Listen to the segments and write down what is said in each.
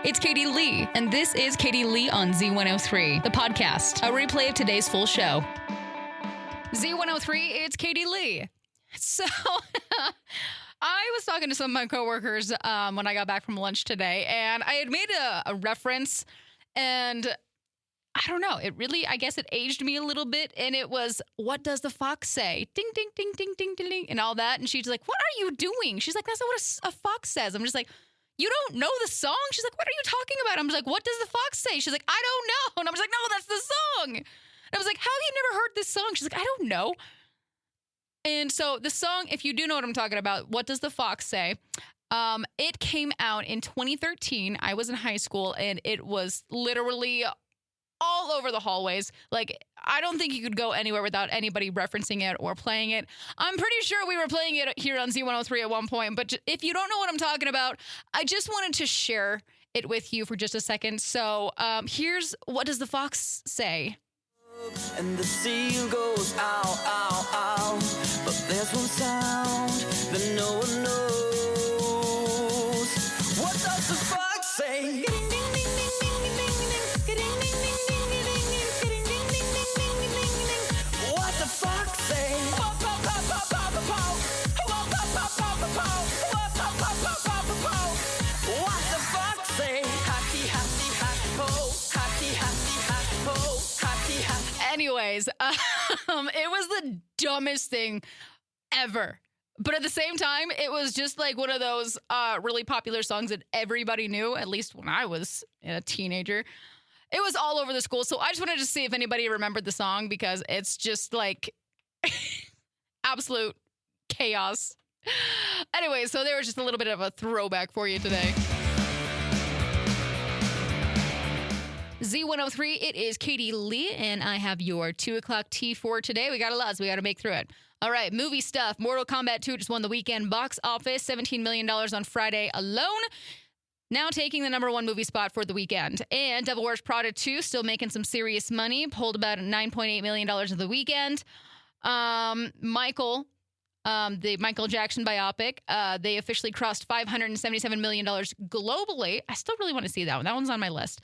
It's Katie Lee, and this is Katie Lee on Z103, the podcast, a replay of today's full show. Z103, it's Katie Lee. So, I was talking to some of my coworkers when I got back from lunch today, and I had made a reference, and I don't know, I guess it aged me a little bit, and it was, what does the fox say? Ding, ding, ding, ding, ding, ding, ding, and all that, and she's like, what are you doing? She's like, that's not what a fox says. I'm just like, you don't know the song? She's like, what are you talking about? I'm just like, what does the fox say? She's like, I don't know. And I was like, no, that's the song. And I was like, how have you never heard this song? She's like, I don't know. And so the song, if you do know what I'm talking about, What Does the Fox Say? It came out in 2013. I was in high school, and it was literally all over the hallways. Like, I don't think you could go anywhere without anybody referencing it or playing it. I'm pretty sure we were playing it here on Z103 at one point, but if you don't know what I'm talking about, I just wanted to share it with you for just a second. So here's What Does the Fox Say? And the seal goes ow, ow, ow. But there's one sound that no one knows. What does the fox say? What the fox say? What the fox say? Happy, happy, happy, ho. Happy, happy, happy, ho. Happy, happy. Anyways, it was the dumbest thing ever. But at the same time, it was just like one of those really popular songs that everybody knew, at least when I was a teenager. It was all over the school. So I just wanted to see if anybody remembered the song, because it's just like absolute chaos. Anyway, so there was just a little bit of a throwback for you today. Z103, it is Katie Lee, and I have your 2 o'clock tea for today. We got a lot, so we got to make through it. All right, movie stuff. Mortal Kombat 2 just won the weekend box office, $17 million on Friday alone. Now taking the number one movie spot for the weekend. And Devil Wears Prada 2 still making some serious money, pulled about $9.8 million of the weekend. Michael, the Michael Jackson biopic, they officially crossed $577 million globally. I still really want to see that one. That one's on my list.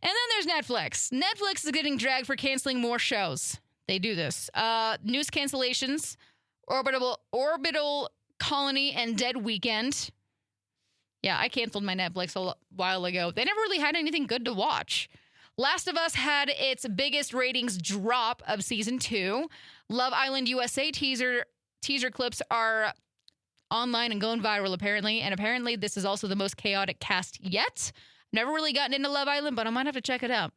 And then there's Netflix. Netflix is getting dragged for canceling more shows. They do this. News cancellations, Orbital Colony, and Dead Weekend. Yeah, I canceled my Netflix a while ago. They never really had anything good to watch. Last of Us had its biggest ratings drop of season 2. Love Island USA teaser clips are online and going viral, apparently. And apparently this is also the most chaotic cast yet. Never really gotten into Love Island, but I might have to check it out.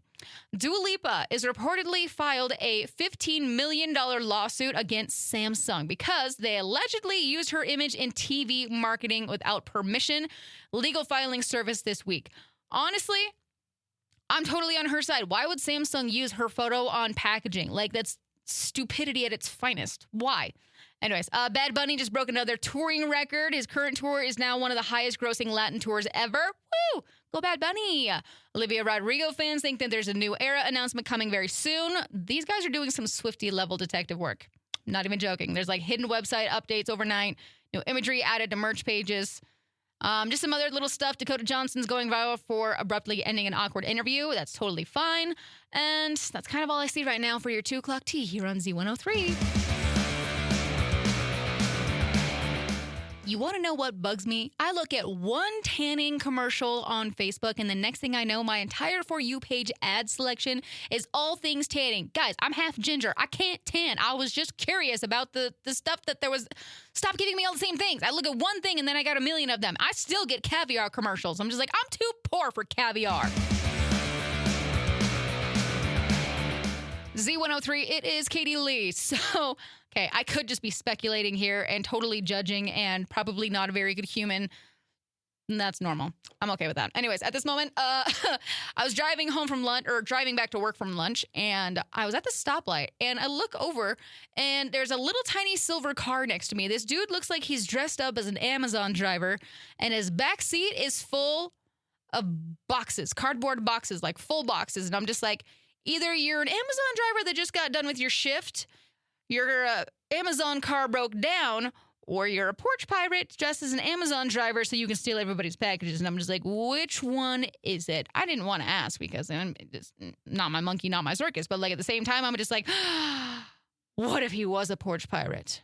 Dua Lipa is reportedly filed a $15 million lawsuit against Samsung because they allegedly used her image in TV marketing without permission. Legal filing service this week. Honestly, I'm totally on her side. Why would Samsung use her photo on packaging? Like, that's stupidity at its finest. Why? Anyways, Bad Bunny just broke another touring record. His current tour is now one of the highest grossing Latin tours ever. Woo! Go Bad Bunny! Olivia Rodrigo fans think that there's a new era announcement coming very soon. These guys are doing some Swiftie-level detective work. Not even joking. There's like hidden website updates overnight, new imagery added to merch pages. Just some other little stuff. Dakota Johnson's going viral for abruptly ending an awkward interview. That's totally fine. And that's kind of all I see right now for your 2 o'clock tea here on Z103. You want to know what bugs me? I look at one tanning commercial on Facebook, and the next thing I know, my entire For You page ad selection is all things tanning. Guys, I'm half ginger. I can't tan. I was just curious about the stuff that there was. Stop giving me all the same things. I look at one thing, and then I got a million of them. I still get caviar commercials. I'm just like, I'm too poor for caviar. Z103, it is Katie Lee. So, okay, I could just be speculating here and totally judging and probably not a very good human. That's normal. I'm okay with that. Anyways, at this moment, I was driving home from lunch, or driving back to work from lunch, and I was at the stoplight, and I look over, and there's a little tiny silver car next to me. This dude looks like he's dressed up as an Amazon driver, and his back seat is full of boxes, cardboard boxes, like full boxes, and I'm just like, either you're an Amazon driver that just got done with your shift, your Amazon car broke down, or you're a porch pirate dressed as an Amazon driver so you can steal everybody's packages. And I'm just like, which one is it? I didn't want to ask because it's not my monkey, not my circus. But like at the same time, I'm just like, what if he was a porch pirate?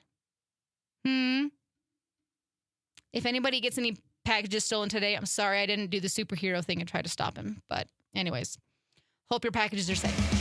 If anybody gets any packages stolen today, I'm sorry I didn't do the superhero thing and try to stop him. But anyways, hope your packages are safe.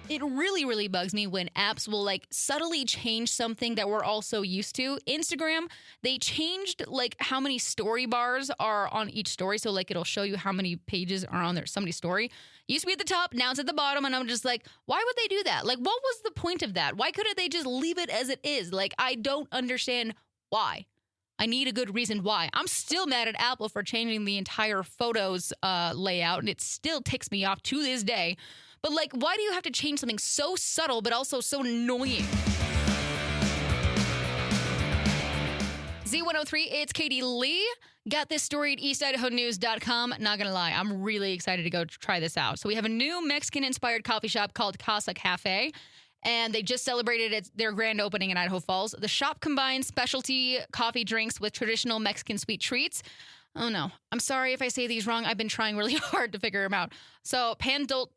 It really, really bugs me when apps will like subtly change something that we're all so used to. Instagram, they changed like how many story bars are on each story. So like it'll show you how many pages are on there, somebody's story. It used to be at the top, now it's at the bottom. And I'm just like, why would they do that? Like, what was the point of that? Why couldn't they just leave it as it is? Like, I don't understand why. I need a good reason why. I'm still mad at Apple for changing the entire photos layout. And it still ticks me off to this day. But like, why do you have to change something so subtle but also so annoying? Z103, it's Katie Lee. Got this story at eastidahonews.com. Not going to lie, I'm really excited to go try this out. So we have a new Mexican-inspired coffee shop called Casa Cafe, and they just celebrated their grand opening in Idaho Falls. The shop combines specialty coffee drinks with traditional Mexican sweet treats. Oh, no. I'm sorry if I say these wrong. I've been trying really hard to figure them out. So Pan Dulce,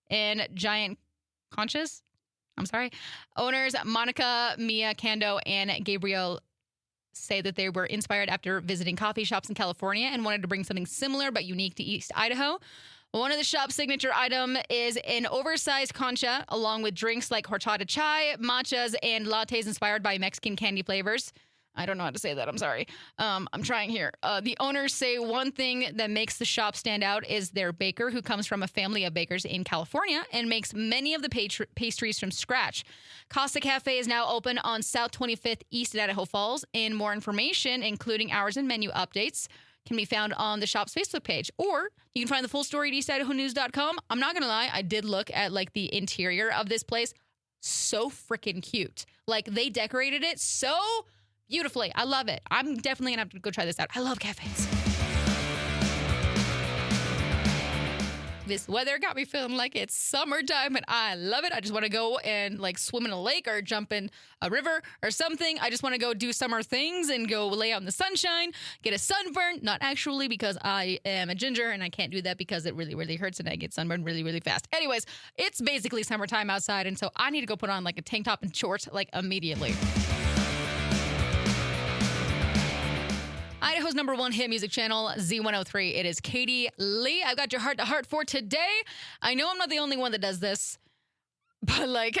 and Giant Conchas. I'm sorry. Owners Monica, Mia Cando, and Gabriel say that they were inspired after visiting coffee shops in California and wanted to bring something similar but unique to East Idaho. One of the shop's signature item is an oversized concha, along with drinks like horchata chai, matchas, and lattes inspired by Mexican candy flavors. I don't know how to say that. I'm sorry. I'm trying here. The owners say one thing that makes the shop stand out is their baker, who comes from a family of bakers in California and makes many of the pastries from scratch. Casa Cafe is now open on South 25th East at Idaho Falls, and more information, including hours and menu updates, can be found on the shop's Facebook page. Or you can find the full story at eastidahonews.com. I'm not going to lie. I did look at like the interior of this place. So freaking cute. Like they decorated it so beautifully. I love it. I'm definitely going to have to go try this out. I love cafes. This weather got me feeling like it's summertime and I love it. I just want to go and like swim in a lake or jump in a river or something. I just want to go do summer things and go lay out in the sunshine, get a sunburn. Not actually, because I am a ginger and I can't do that because it really, really hurts and I get sunburned really, really fast. Anyways, it's basically summertime outside, and so I need to go put on like a tank top and shorts like immediately. Idaho's #1 hit music channel, Z103. It is Katie Lee. I've got your heart to heart for today. I know I'm not the only one that does this, but like,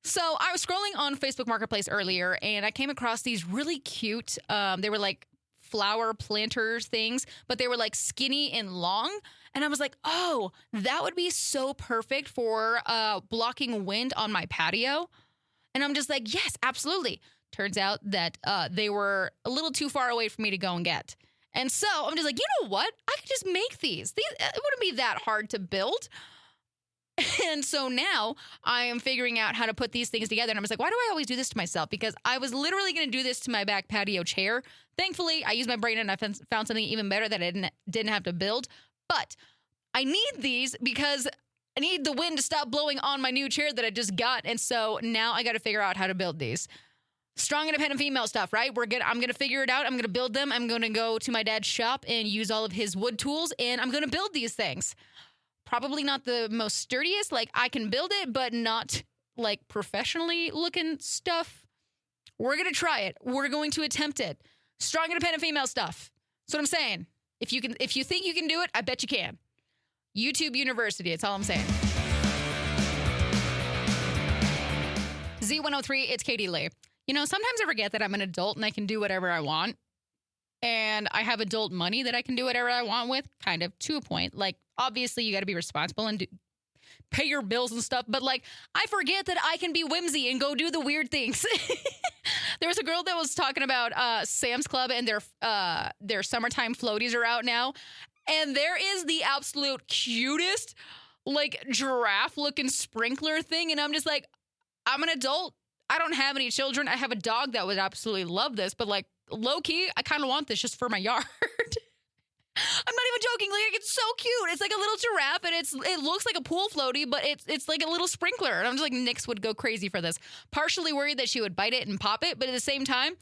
so I was scrolling on Facebook Marketplace earlier and I came across these really cute, they were like flower planters things, but they were like skinny and long. And I was like, oh, that would be so perfect for blocking wind on my patio. And I'm just like, yes, absolutely. Turns out that they were a little too far away for me to go and get. And so I'm just like, you know what? I could just make these. It wouldn't be that hard to build. And so now I am figuring out how to put these things together. And I was like, why do I always do this to myself? Because I was literally going to do this to my back patio chair. Thankfully, I used my brain and I found something even better that I didn't have to build. But I need these because I need the wind to stop blowing on my new chair that I just got. And so now I got to figure out how to build these. Strong, independent female stuff, right? I'm going to figure it out. I'm going to build them. I'm going to go to my dad's shop and use all of his wood tools, and I'm going to build these things. Probably not the most sturdiest. Like, I can build it, but not, like, professionally looking stuff. We're going to try it. We're going to attempt it. Strong, independent female stuff. That's what I'm saying. If you think you can do it, I bet you can. YouTube University, that's all I'm saying. Z103, it's Katie Lee. You know, sometimes I forget that I'm an adult and I can do whatever I want. And I have adult money that I can do whatever I want with, kind of, to a point. Like, obviously, you got to be responsible and pay your bills and stuff. But, like, I forget that I can be whimsy and go do the weird things. There was a girl that was talking about Sam's Club and their summertime floaties are out now. And there is the absolute cutest, like, giraffe-looking sprinkler thing. And I'm just like, I'm an adult. I don't have any children. I have a dog that would absolutely love this, but like low key, I kind of want this just for my yard. I'm not even joking. Like, it's so cute. It's like a little giraffe, and it looks like a pool floaty, but it's like a little sprinkler. And I'm just like, Nix would go crazy for this. Partially worried that she would bite it and pop it, but at the same time,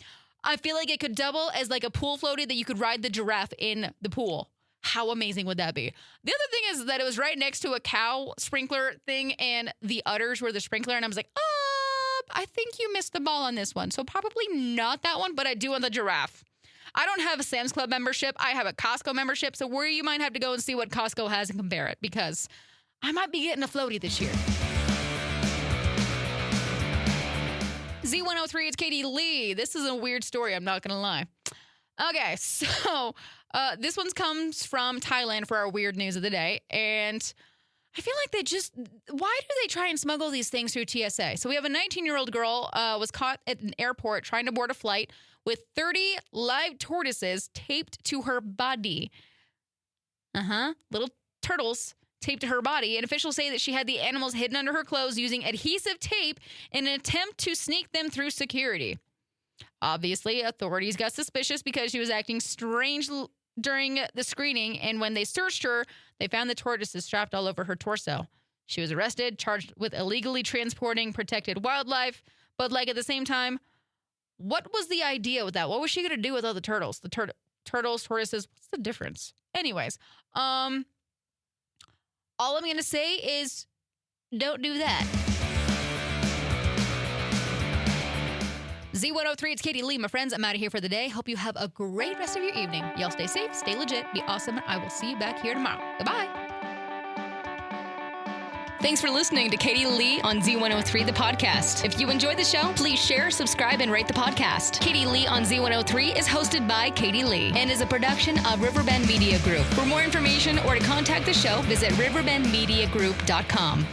I feel like it could double as like a pool floaty that you could ride the giraffe in the pool. How amazing would that be? The other thing is that it was right next to a cow sprinkler thing, and the udders were the sprinkler, and I was like, I think you missed the ball on this one. So probably not that one, but I do on the giraffe. I don't have a Sam's Club membership. I have a Costco membership. So where you might have to go and see what Costco has and compare it, because I might be getting a floaty this year. Z103, it's Katie Lee. This is a weird story, I'm not going to lie. Okay, so this one comes from Thailand for our weird news of the day. And I feel like why do they try and smuggle these things through TSA? So we have a 19-year-old girl was caught at an airport trying to board a flight with 30 live tortoises taped to her body. Little turtles taped to her body. And officials say that she had the animals hidden under her clothes using adhesive tape in an attempt to sneak them through security. Obviously, authorities got suspicious because she was acting strange during the screening, and when they searched her, they found the tortoises strapped all over her torso. She was arrested, charged with illegally transporting protected wildlife, but like at the same time, what was the idea with that? What was she going to do with all the turtles? The turtles, tortoises, what's the difference? Anyways, all I'm going to say is don't do that. Z103, it's Katie Lee, my friends. I'm out of here for the day. Hope you have a great rest of your evening. Y'all stay safe, stay legit, be awesome. I will see you back here tomorrow. Goodbye. Thanks for listening to Katie Lee on Z103, the podcast. If you enjoyed the show, please share, subscribe, and rate the podcast. Katie Lee on Z103 is hosted by Katie Lee and is a production of Riverbend Media Group. For more information or to contact the show, visit riverbendmediagroup.com.